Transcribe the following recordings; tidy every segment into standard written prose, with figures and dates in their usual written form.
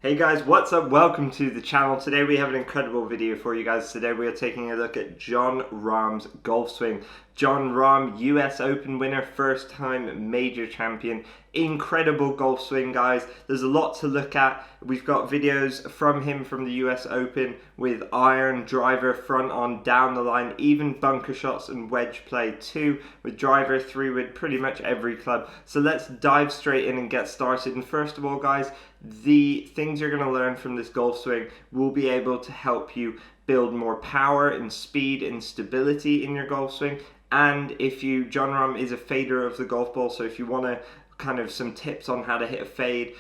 Hey guys, what's up? Welcome to the channel. Today we have an incredible video for you guys. Today we are taking a look at Jon Rahm's golf swing. Jon Rahm, US Open winner, first time major champion. Incredible golf swing, guys. There's a lot to look at. We've got videos from him from the US Open with iron, driver, front on, down the line, even bunker shots and wedge play too, with driver, 3-wood, pretty much every club. So let's dive straight in and get started. And first of all, guys, the things you're going to learn from this golf swing will be able to help you build more power and speed and stability in your golf swing. And Jon Rahm is a fader of the golf ball, so if you want to kind of some tips on how to hit a fade,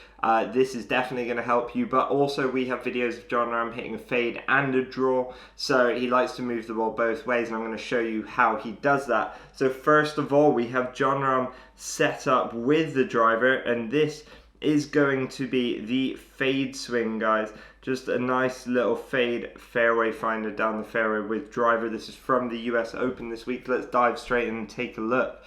this is definitely going to help you. But also we have videos of Jon Rahm hitting a fade and a draw, so he likes to move the ball both ways, and I'm going to show you how he does that. So first of all, we have Jon Rahm set up with the driver, and this is going to be the fade swing, guys. Just a nice little fade fairway finder down the fairway with driver. This is from the US Open this week. Let's dive straight in and take a look.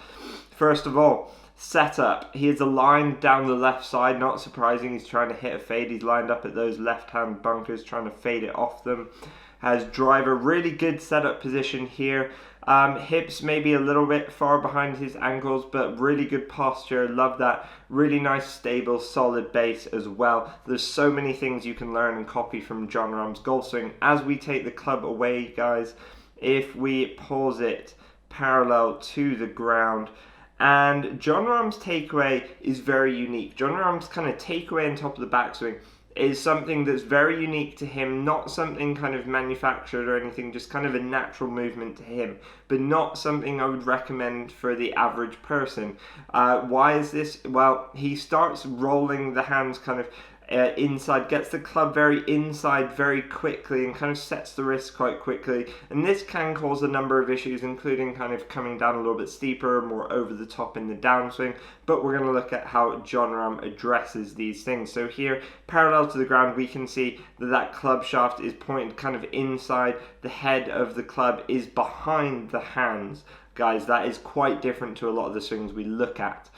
First of all, setup. He is aligned down the left side. Not surprising, he's trying to hit a fade. He's lined up at those left-hand bunkers, trying to fade it off them. Has driver, really good setup position here. Hips maybe a little bit far behind his ankles, but really good posture. Love that. Really nice, stable, solid base as well. There's so many things you can learn and copy from Jon Rahm's golf swing. As we take the club away, guys, if we pause it parallel to the ground, and Jon Rahm's takeaway is very unique. Jon Rahm's kind of takeaway on top of the backswing is something that's very unique to him, not something kind of manufactured or anything, just kind of a natural movement to him, but not something I would recommend for the average person. Why is this? Well, he starts rolling the hands kind of inside, gets the club very inside very quickly, and kind of sets the wrist quite quickly, and this can cause a number of issues, including kind of coming down a little bit steeper, more over the top in the downswing. But we're going to look at how Jon Rahm addresses these things. So here, parallel to the ground, we can see that club shaft is pointed kind of inside. The head of the club is behind the hands. Guys, that is quite different to a lot of the swings we look at.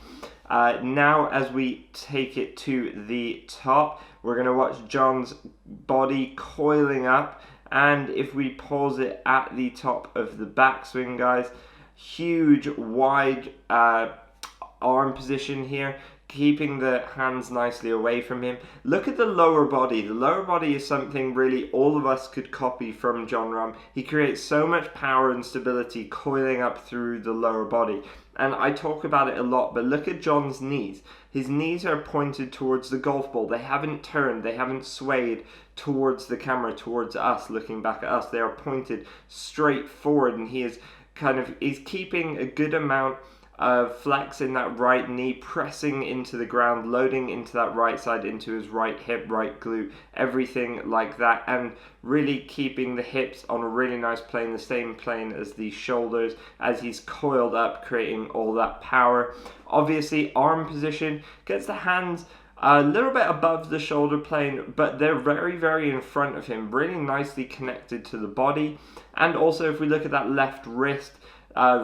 Now, as we take it to the top, we're going to watch Jon's body coiling up, and if we pause it at the top of the backswing, guys, huge, wide arm position here, keeping the hands nicely away from him. Look at the lower body. The lower body is something really all of us could copy from Jon Rahm. He creates so much power and stability coiling up through the lower body. And I talk about it a lot, but look at Jon's knees. His knees are pointed towards the golf ball. They haven't turned, they haven't swayed towards the camera, towards us, looking back at us. They are pointed straight forward, and he's keeping a good amount of flex in that right knee, pressing into the ground, loading into that right side, into his right hip, right glute, everything like that, and really keeping the hips on a really nice plane, the same plane as the shoulders, as he's coiled up, creating all that power. Obviously, arm position gets the hands a little bit above the shoulder plane, but they're very, very in front of him, really nicely connected to the body. And also, if we look at that left wrist,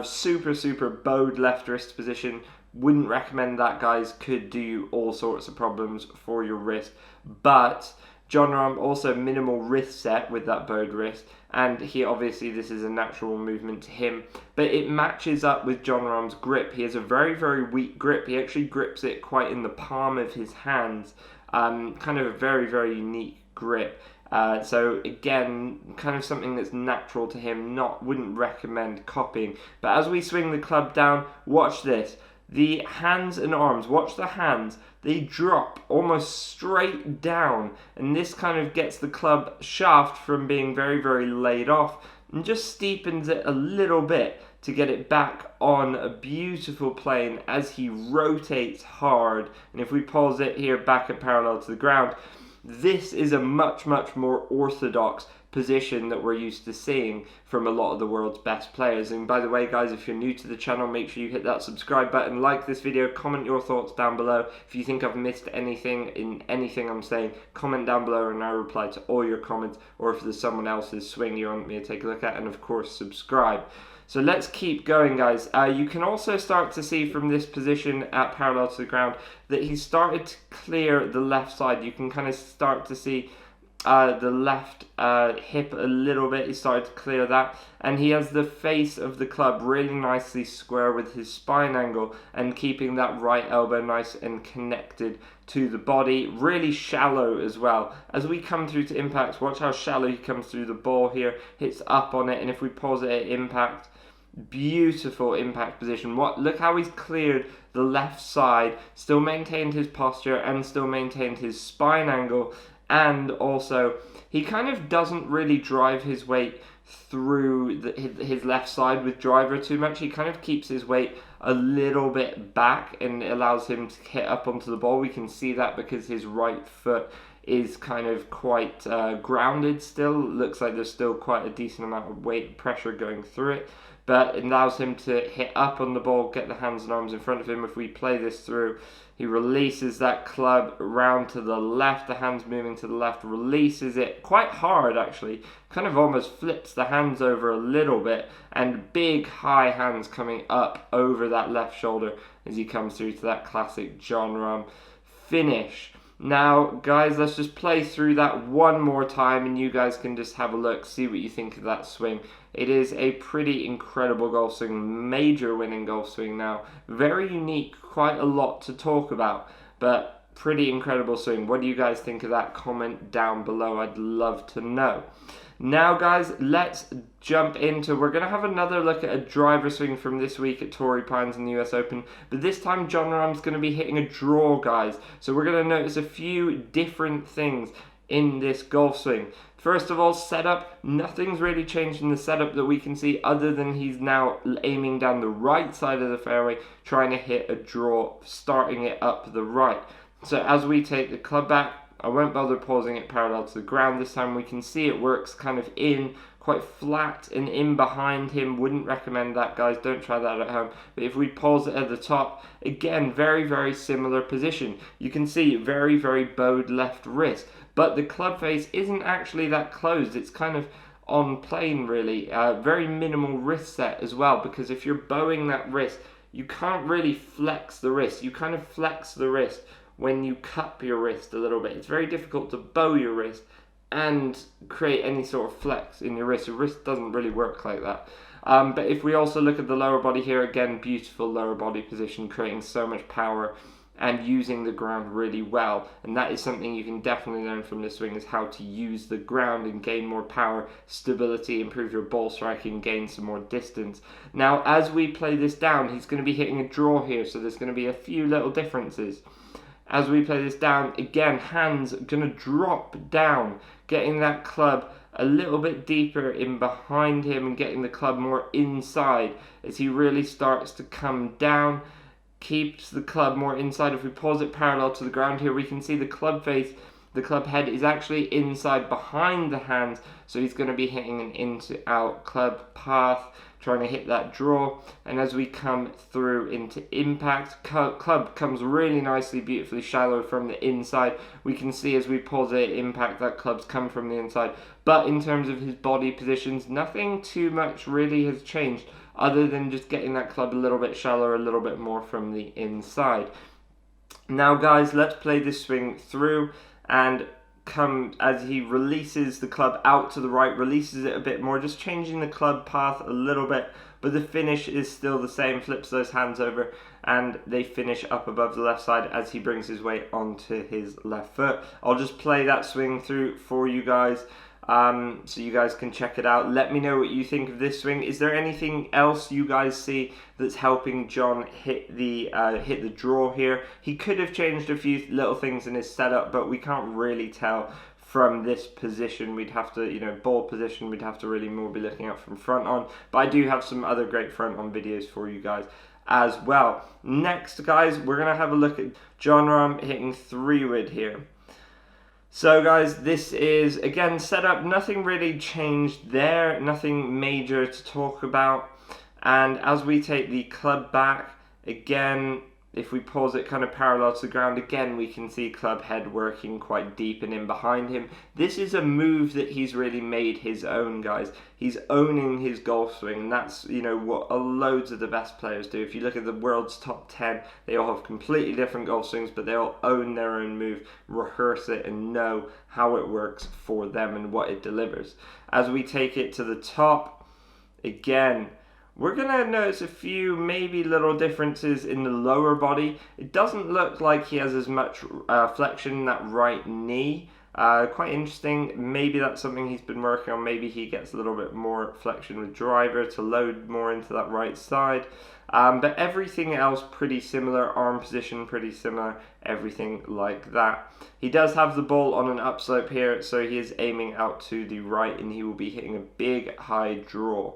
super bowed left wrist position. Wouldn't recommend that, guys. Could do all sorts of problems for your wrist. But Jon Rahm also minimal wrist set with that bowed wrist, and he obviously, this is a natural movement to him, but it matches up with Jon Rahm's grip. He has a very weak grip. He actually grips it quite in the palm of his hands, kind of a very unique grip. So again, kind of something that's natural to him, wouldn't recommend copying. But as we swing the club down, watch this. The hands and arms, watch the hands, they drop almost straight down, and this kind of gets the club shaft from being very laid off and just steepens it a little bit to get it back on a beautiful plane as he rotates hard. And if we pause it here back at parallel to the ground, this is a much more orthodox position that we're used to seeing from a lot of the world's best players. And by the way, guys, if you're new to the channel, make sure you hit that subscribe button, like this video, comment your thoughts down below. If you think I've missed anything in anything I'm saying, comment down below and I'll reply to all your comments, or if there's someone else's swing you want me to take a look at, and of course subscribe. So let's keep going, guys. You can also start to see from this position at parallel to the ground that he started to clear the left side. You can kind of start to see the left hip a little bit. He started to clear that, and he has the face of the club really nicely square with his spine angle and keeping that right elbow nice and connected to the body, really shallow as well. As we come through to impact, watch how shallow he comes through the ball here, hits up on it, and if we pause it at impact, beautiful impact position. Look how he's cleared the left side, still maintained his posture and still maintained his spine angle. And also, he kind of doesn't really drive his weight through his left side with driver too much. He kind of keeps his weight a little bit back and it allows him to hit up onto the ball. We can see that because his right foot is kind of quite grounded still. Looks like there's still quite a decent amount of weight pressure going through it. But it allows him to hit up on the ball, get the hands and arms in front of him. If we play this through, he releases that club round to the left, the hands moving to the left, releases it quite hard actually, kind of almost flips the hands over a little bit, and big high hands coming up over that left shoulder as he comes through to that classic Jon Rahm finish. Now, guys, let's just play through that one more time and you guys can just have a look, see what you think of that swing. It is a pretty incredible golf swing, major winning golf swing now. Very unique, quite a lot to talk about, but pretty incredible swing. What do you guys think of that? Comment down below, I'd love to know. Now, guys, let's jump into, we're going to have another look at a driver swing from this week at Torrey Pines in the US Open, but this time Jon Rahm's going to be hitting a draw, guys. So we're going to notice a few different things in this golf swing. First of all, setup. Nothing's really changed in the setup that we can see other than he's now aiming down the right side of the fairway, trying to hit a draw, starting it up the right. So as we take the club back, I won't bother pausing it parallel to the ground this time. We can see it works kind of in, quite flat and in behind him. Wouldn't recommend that, guys. Don't try that at home. But if we pause it at the top, again, very, very similar position. You can see very, very bowed left wrist. But the club face isn't actually that closed. It's kind of on plane, really. Very minimal wrist set as well, because if you're bowing that wrist, you can't really flex the wrist. You kind of flex the wrist when you cup your wrist a little bit. It's very difficult to bow your wrist and create any sort of flex in your wrist. Your wrist doesn't really work like that. But if we also look at the lower body here, again, beautiful lower body position, creating so much power and using the ground really well. And that is something you can definitely learn from this swing, is how to use the ground and gain more power, stability, improve your ball striking, gain some more distance. Now, as we play this down, he's going to be hitting a draw here, so there's going to be a few little differences. As we play this down, again, hands going to drop down, getting that club a little bit deeper in behind him and getting the club more inside as he really starts to come down, keeps the club more inside. If we pause it parallel to the ground here, we can see the club face, the club head is actually inside behind the hands, so he's going to be hitting an in-to-out club path, trying to hit that draw. And as we come through into impact, club comes really nicely, beautifully shallow from the inside. We can see as we pause it, impact, that club's come from the inside. But in terms of his body positions, nothing too much really has changed, other than just getting that club a little bit shallower, a little bit more from the inside. Now, guys, let's play this swing through and come as he releases the club out to the right, releases it a bit more, just changing the club path a little bit, but the finish is still the same. Flips those hands over and they finish up above the left side as he brings his weight onto his left foot. I'll just play that swing through for you guys, so you guys can check it out. Let me know what you think of this swing. Is there anything else you guys see that's helping Jon hit the draw here? He could have changed a few little things in his setup, but we can't really tell from this position. We'd have to, ball position, we'd have to really more be looking at from front on. But I do have some other great front on videos for you guys as well. Next, guys, we're going to have a look at Jon Rahm hitting 3-wood here. So, guys, this is, again, setup. Nothing really changed there. Nothing major to talk about. And as we take the club back, again, if we pause it kind of parallel to the ground, again we can see club head working quite deep and in behind him. This is a move that he's really made his own, guys. He's owning his golf swing, and that's, you know, what loads of the best players do. If you look at the world's top 10, they all have completely different golf swings, but they all own their own move, rehearse it, and know how it works for them and what it delivers. As we take it to the top, again, we're going to notice a few maybe little differences in the lower body. It doesn't look like he has as much flexion in that right knee. Quite interesting. Maybe that's something he's been working on. Maybe he gets a little bit more flexion with driver to load more into that right side. But everything else pretty similar. Arm position pretty similar. Everything like that. He does have the ball on an upslope here, so he is aiming out to the right, and he will be hitting a big high draw.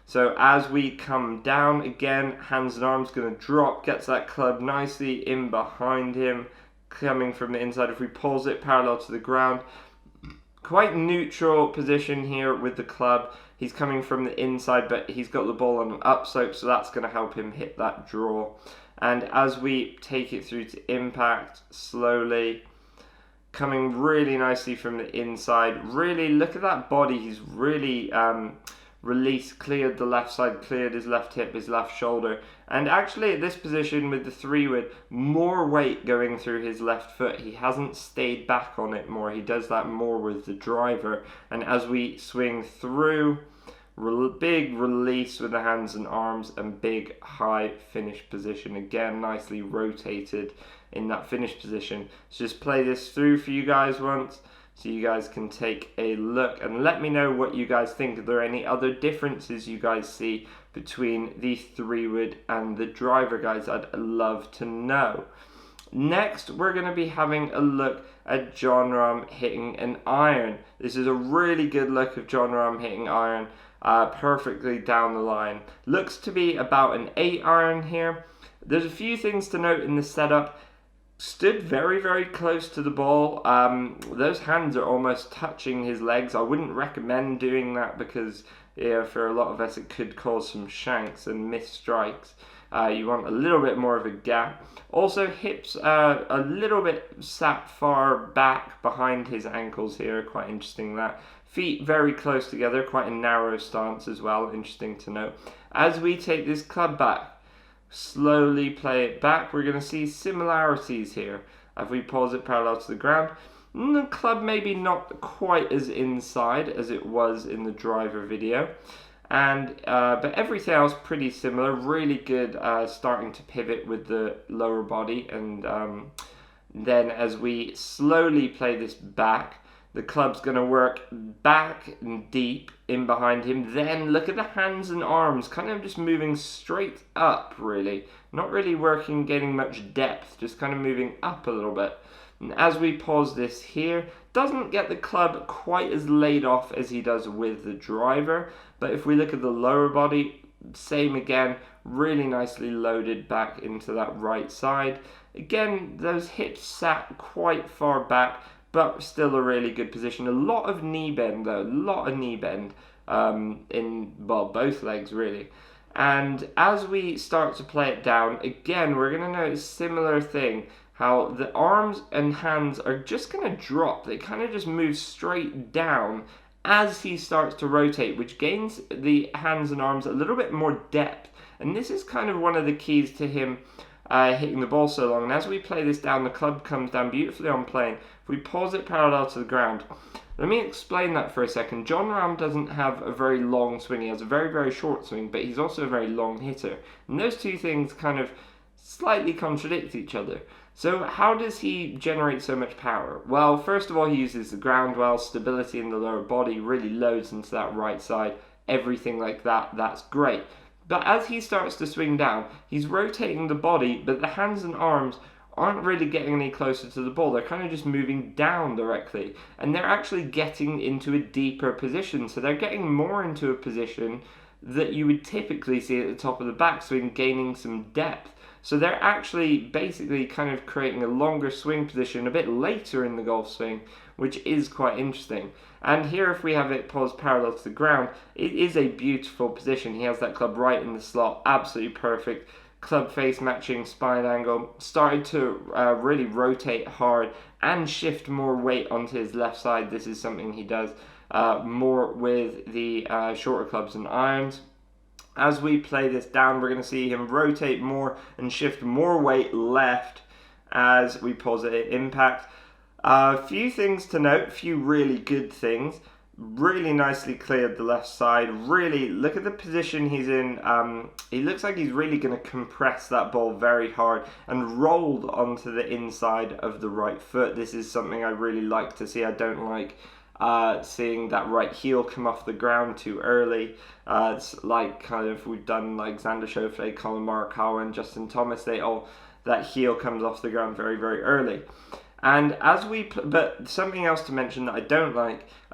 So as we come down, again, hands and arms going to drop, gets that club nicely in behind him, coming from the inside. If we pulse it parallel to the ground, quite neutral position here with the club. He's coming from the inside, but he's got the ball on an upslope, so that's going to help him hit that draw. And as we take it through to impact, slowly, coming really nicely from the inside. Really, look at that body. He's really released, cleared the left side, cleared his left hip, his left shoulder, and actually at this position with the 3-wood, more weight going through his left foot. He hasn't stayed back on it more. He does that more with the driver. And as we swing through, big release with the hands and arms, and big high finish position, again nicely rotated in that finish position. So just play this through for you guys once, so you guys can take a look and let me know what you guys think. Are there any other differences you guys see between the 3-wood and the driver, guys? I'd love to know. Next, we're going to be having a look at Jon Rahm hitting an iron. This is a really good look of Jon Rahm hitting iron perfectly down the line. Looks to be about an 8 iron here. There's a few things to note in the setup. Stood very, very close to the ball. Those hands are almost touching his legs. I wouldn't recommend doing that because, yeah, for a lot of us it could cause some shanks and missed strikes. You want a little bit more of a gap. Also, hips a little bit sat far back behind his ankles here. Quite interesting that. Feet very close together. Quite a narrow stance as well. Interesting to note. As we take this club back, slowly play it back, we're going to see similarities here. If we pause it parallel to the ground, the club maybe not quite as inside as it was in the driver video, and but everything else pretty similar. Really good starting to pivot with the lower body, and then as we slowly play this back, the club's going to work back and deep in behind him. Then look at the hands and arms, kind of just moving straight up, really. Not really working, getting much depth, just kind of moving up a little bit. And as we pause this here, doesn't get the club quite as laid off as he does with the driver. But if we look at the lower body, same again, really nicely loaded back into that right side. Again, those hips sat quite far back, but still a really good position. A lot of knee bend though, a lot of knee bend in, well, both legs really. And as we start to play it down, again, we're going to notice a similar thing, how the arms and hands are just going to drop. They kind of just move straight down as he starts to rotate, which gains the hands and arms a little bit more depth. And this is kind of one of the keys to him hitting the ball so long. And as we play this down, the club comes down beautifully on plane. If we pause it parallel to the ground, let me explain that for a second. Jon Rahm doesn't have a very long swing. He has a very, very short swing, but he's also a very long hitter. And those two things kind of slightly contradict each other. So how does he generate so much power? Well, first of all, he uses the ground well, stability in the lower body, really loads into that right side, everything like that, that's great. But as he starts to swing down, he's rotating the body, but the hands and arms aren't really getting any closer to the ball. They're kind of just moving down directly, and they're actually getting into a deeper position. So they're getting more into a position that you would typically see at the top of the backswing, gaining some depth. So they're actually basically kind of creating a longer swing position a bit later in the golf swing, which is quite interesting. And here, if we have it paused parallel to the ground, it is a beautiful position. He has that club right in the slot, absolutely perfect. club face matching spine angle, started to really rotate hard and shift more weight onto his left side. This is something he does more with the shorter clubs and irons. As we play this down, we're going to see him rotate more and shift more weight left as we pause it at impact. A few things to note, a few really good things. Really nicely cleared the left side. Really, look at the position he's in. He looks like he's really going to compress that ball very hard and rolled onto the inside of the right foot. This is something I really like to see. I don't like seeing that right heel come off the ground too early. It's like kind of we've done like Xander Schauffele, Colin Morikawa, and Justin Thomas. That heel comes off the ground very, very early. And but something else to mention that I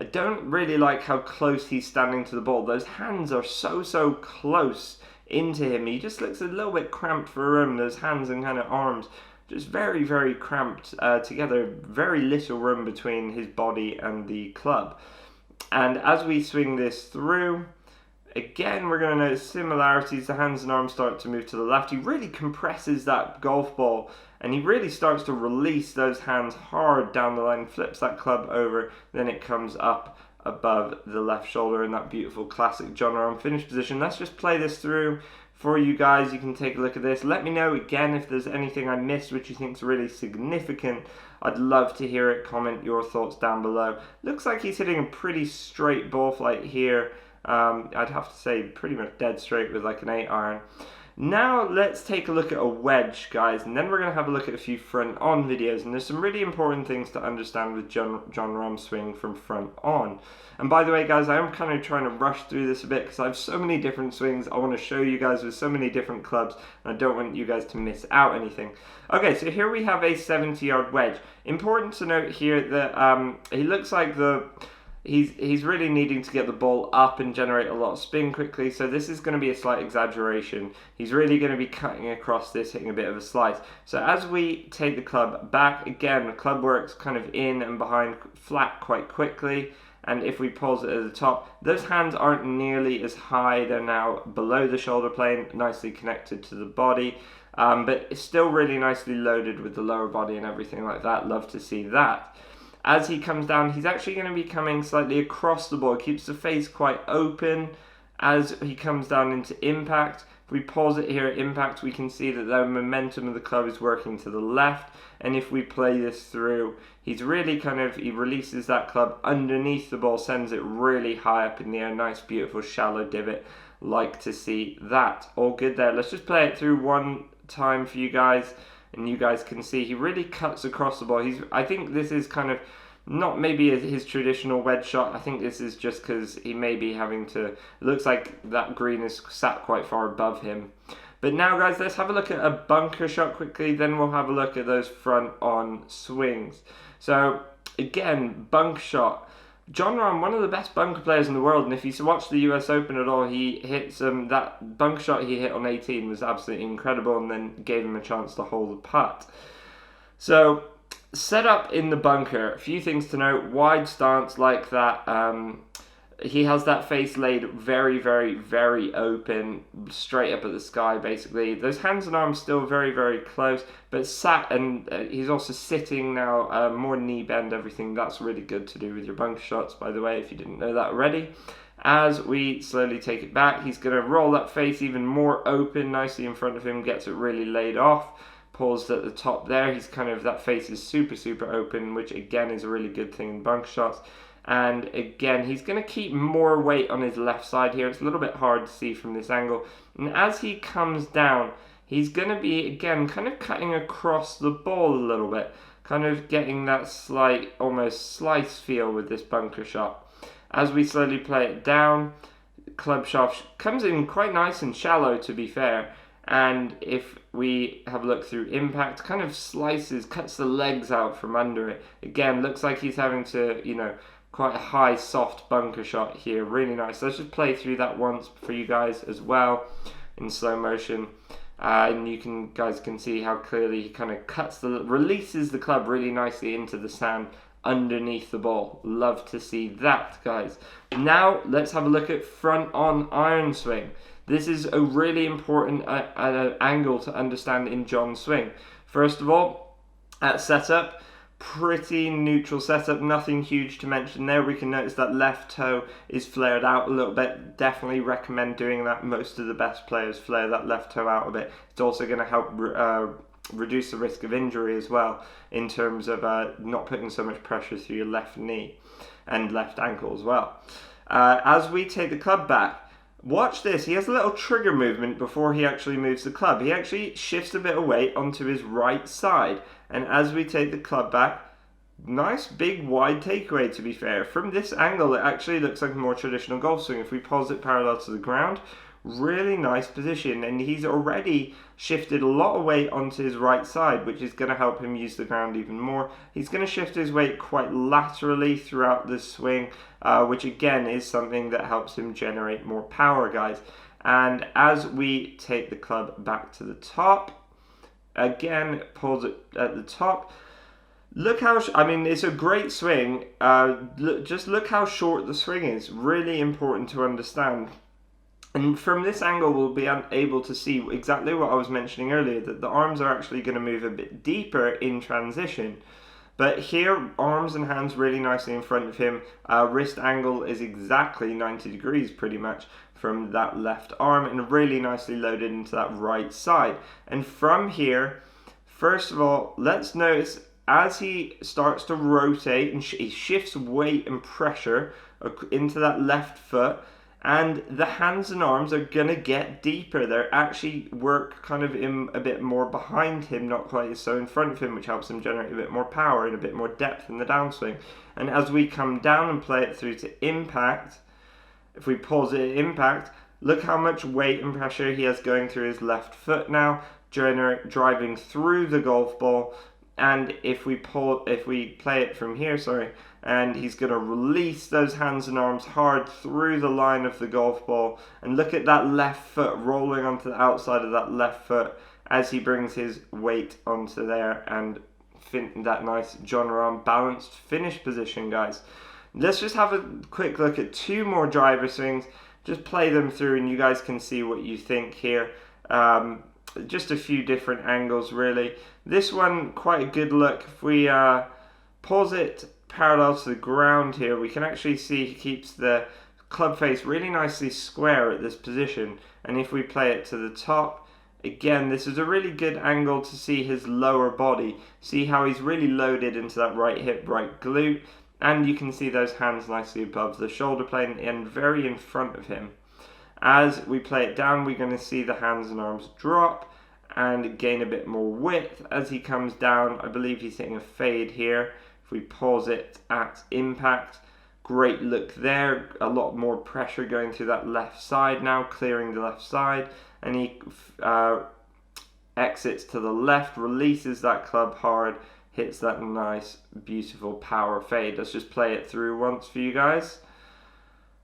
don't really like how close he's standing to the ball. Those hands are so close into him. He just looks a little bit cramped for room. Those hands and kind of arms just very, very cramped together. Very little room between his body and the club. And as we swing this through, again, we're going to notice similarities. The hands and arms start to move to the left. He really compresses that golf ball, and he really starts to release those hands hard down the line, flips that club over, then it comes up above the left shoulder in that beautiful classic Jon Rahm finish position. Let's just play this through for you guys. You can take a look at this. Let me know again if there's anything I missed which you think is really significant. I'd love to hear it. Comment your thoughts down below. Looks like he's hitting a pretty straight ball flight here. I'd have to say pretty much dead straight with like an 8-iron. Now let's take a look at a wedge, guys, and then we're going to have a look at a few front on videos. And there's some really important things to understand with Jon Rahm's swing from front on. And by the way, guys, I am kind of trying to rush through this a bit because I have so many different swings I want to show you guys with so many different clubs, and I don't want you guys to miss out anything. Okay, so here we have a 70-yard wedge. Important to note here that he looks like He's really needing to get the ball up and generate a lot of spin quickly, so this is going to be a slight exaggeration. He's really going to be cutting across this, hitting a bit of a slice. So as we take the club back, again, the club works kind of in and behind flat quite quickly, and if we pause it at the top, those hands aren't nearly as high. They're now below the shoulder plane, nicely connected to the body, but it's still really nicely loaded with the lower body and everything like that. Love to see that. As he comes down, he's actually going to be coming slightly across the ball. Keeps the face quite open as he comes down into impact. If we pause it here at impact, we can see that the momentum of the club is working to the left. And if we play this through, he's really he releases that club underneath the ball, sends it really high up in the air. Nice, beautiful, shallow divot. Like to see that. All good there. Let's just play it through one time for you guys, and you guys can see he really cuts across the ball. I think this is kind of not maybe his traditional wedge shot. I think this is just because he may be having to, it looks like that green is sat quite far above him. But now, guys, let's have a look at a bunker shot quickly, then we'll have a look at those front on swings. So again, bunker shot. Jon Rahm, one of the best bunker players in the world, and if you watch the US Open at all, he hit that bunker shot he hit on 18 was absolutely incredible, and then gave him a chance to hold the putt. So, set up in the bunker, a few things to note. Wide stance like that. He has that face laid very, very, very open, straight up at the sky, basically. Those hands and arms still very, very close, but he's also sitting now, more knee bend, everything. That's really good to do with your bunker shots, by the way, if you didn't know that already. As we slowly take it back, he's going to roll that face even more open, nicely in front of him, gets it really laid off. Paused at the top there. He's that face is super, super open, which again is a really good thing in bunker shots. And again, he's going to keep more weight on his left side here. It's a little bit hard to see from this angle. And as he comes down, he's going to be, again, kind of cutting across the ball a little bit. Kind of getting that slight, almost slice feel with this bunker shot. As we slowly play it down, club shaft comes in quite nice and shallow, to be fair. And if we have a look through impact, kind of slices, cuts the legs out from under it. Again, looks like he's having to, quite a high, soft bunker shot here. Really nice. Let's just play through that once for you guys as well in slow motion. And you guys can see how clearly he kind of releases the club really nicely into the sand underneath the ball. Love to see that, guys. Now, let's have a look at front on iron swing. This is a really important angle to understand in Jon's swing. First of all, at setup, pretty neutral setup, nothing huge to mention there. We can notice that left toe is flared out a little bit. Definitely recommend doing that. Most of the best players flare that left toe out a bit. It's also going to help reduce the risk of injury as well, in terms of not putting so much pressure through your left knee and left ankle as well. As we take the club back, watch this. He has a little trigger movement before he actually moves the club. He actually shifts a bit of weight onto his right side. And as we take the club back, nice big wide takeaway, to be fair. From this angle, it actually looks like a more traditional golf swing. If we pause it parallel to the ground, really nice position. And he's already shifted a lot of weight onto his right side, which is going to help him use the ground even more. He's going to shift his weight quite laterally throughout the swing, which again is something that helps him generate more power, guys. And as we take the club back to the top, again, pause it at the top. Look how, I mean, it's a great swing. Just look how short the swing is. Really important to understand. And from this angle, we'll be able to see exactly what I was mentioning earlier, that the arms are actually going to move a bit deeper in transition. But here, arms and hands really nicely in front of him. Wrist angle is exactly 90 degrees pretty much from that left arm, and really nicely loaded into that right side. And from here, first of all, let's notice as he starts to rotate and he shifts weight and pressure into that left foot, and the hands and arms are going to get deeper. They actually work kind of in a bit more behind him, not quite so in front of him, which helps him generate a bit more power and a bit more depth in the downswing. And as we come down and play it through to impact, if we pause it at impact, look how much weight and pressure he has going through his left foot now, driving through the golf ball. And if we play it from here, and he's going to release those hands and arms hard through the line of the golf ball. And look at that left foot rolling onto the outside of that left foot as he brings his weight onto there, and that nice Jon Rahm balanced finish position, guys. Let's just have a quick look at two more driver swings. Just play them through and you guys can see what you think here. Just a few different angles, really. This one, quite a good look. If we pause it parallel to the ground here, we can actually see he keeps the club face really nicely square at this position. And if we play it to the top, again, this is a really good angle to see his lower body. See how he's really loaded into that right hip, right glute. And you can see those hands nicely above the shoulder plane and very in front of him. As we play it down, we're going to see the hands and arms drop and gain a bit more width as he comes down. I believe he's hitting a fade here. If we pause it at impact, great look there. A lot more pressure going through that left side now, clearing the left side. And he exits to the left, releases that club hard, hits that nice, beautiful power fade. Let's just play it through once for you guys.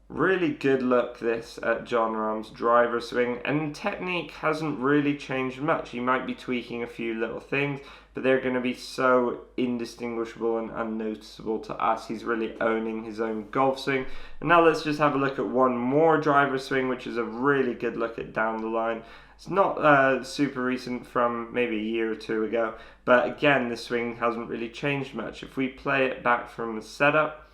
Really good look this at Jon Rahm's driver swing, and technique hasn't really changed much. He might be tweaking a few little things, but they're going to be so indistinguishable and unnoticeable to us. He's really owning his own golf swing. And now let's just have a look at one more driver swing, which is a really good look at down the line. It's not super recent, from maybe a year or two ago, but again, the swing hasn't really changed much. If we play it back from the setup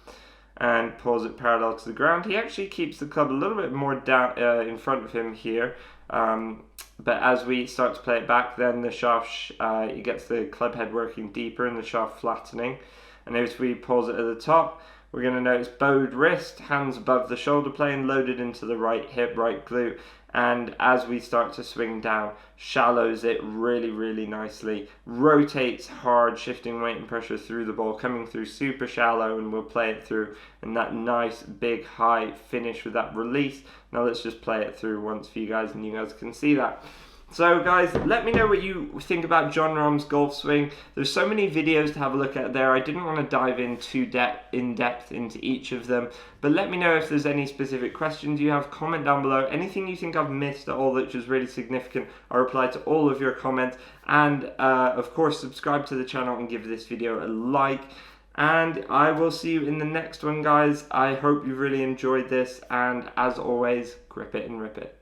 and pause it parallel to the ground, he actually keeps the club a little bit more down in front of him here. But as we start to play it back, then the shaft, he gets the club head working deeper and the shaft flattening. And as we pause it at the top, we're going to notice bowed wrist, hands above the shoulder plane, loaded into the right hip, right glute. And as we start to swing down, shallows it really, really nicely. Rotates hard, shifting weight and pressure through the ball, coming through super shallow, and we'll play it through. And that nice, big, high finish with that release. Now let's just play it through once for you guys, and you guys can see that. So guys, let me know what you think about Jon Rahm's golf swing. There's so many videos to have a look at there. I didn't want to dive in too in depth into each of them, but let me know if there's any specific questions you have. Comment down below. Anything you think I've missed at all that was really significant, I'll reply to all of your comments. And of course, subscribe to the channel and give this video a like. And I will see you in the next one, guys. I hope you really enjoyed this, and as always, grip it and rip it.